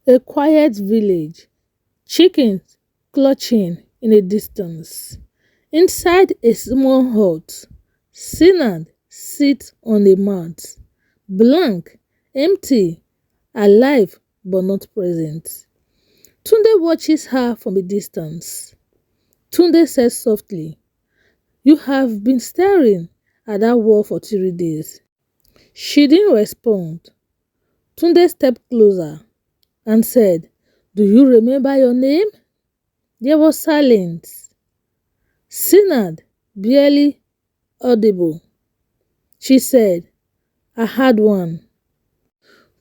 A quiet village, chickens clutching in the distance. Inside a small hut, Sinad sits on a mat, blank, empty, alive but not present. Tunde watches her from a distance. Tunde says softly, "You have been staring at that wall for 3 days." She didn't respond. Tunde stepped closer and said, "Do you remember your name?" There was silence. Sinad, barely audible. She said, "I had one."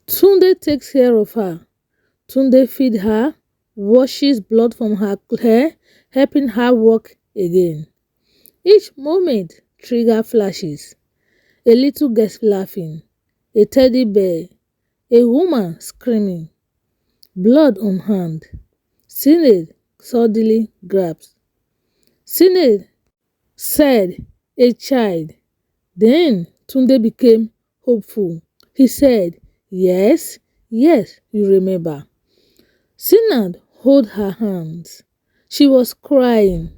Tunde takes care of her. Tunde feeds her, washes blood from her hair, helping her walk again. Each moment trigger flashes. A little girl laughing, a teddy bear, a woman screaming, blood on hand. Sinead suddenly grabs. Sinead said, "A child." Then Tunde became hopeful. He said, "Yes, yes, you remember." Sinead held her hands. She was crying.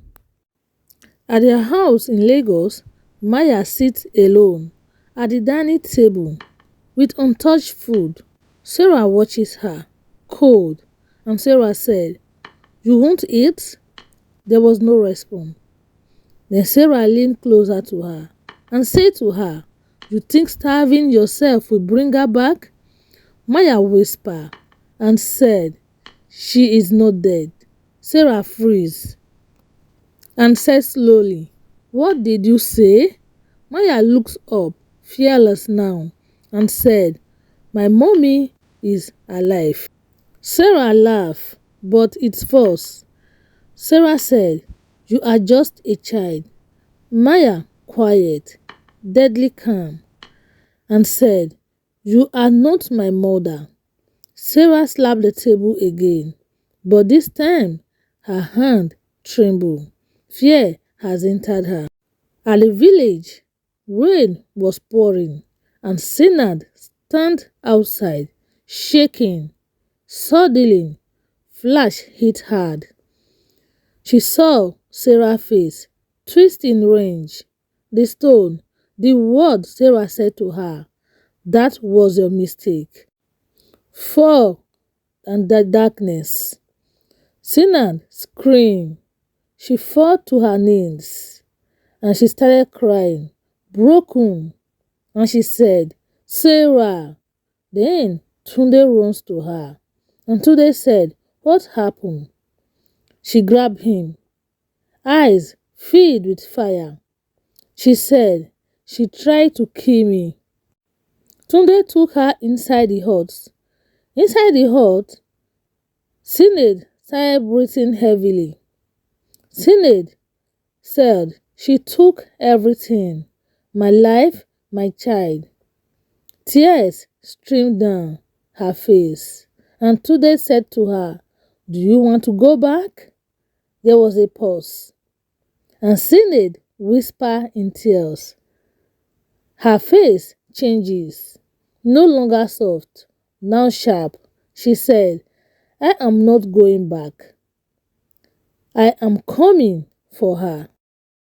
At their house in Lagos, Maya sits alone at the dining table with untouched food. Sarah watches her, cold, and Sarah said, "You won't eat?" There was no response. Then Sarah leaned closer to her and said to her, "You think starving yourself will bring her back?" Maya whispered and said, "She is not dead." Sarah freeze and said slowly, "What did you say?" Maya looks up, fearless now, and said, "My mommy is alive." Sarah laughed, but it's false. Sarah said, "You are just a child." Maya, quiet, deadly calm, and said, "You are not my mother." Sarah slapped the table again, but this time her hand trembled. Fear has entered her. At the village, rain was pouring, and Sinad stand outside, shaking. Suddenly, flash hit hard. She saw Sarah's face, twist in range. The stone, the word Sarah said to her, "That was your mistake." Fall and the darkness. Sinan screamed. She fell to her knees and she started crying, broken. And she said, "Sarah." Then Tunde runs to her. And Tunde said, "What happened?" She grabbed him, eyes filled with fire. She said, "She tried to kill me." Tunde took her inside the hut. Inside the hut, Sinead started breathing heavily. Sinead said, "She took everything, my life, my child." Tears streamed down her face, and Tunde said to her, "Do you want to go back?" There was a pause, and Sinead whispered in tears. Her face changes, no longer soft, now sharp. She said, "I am not going back. I am coming for her."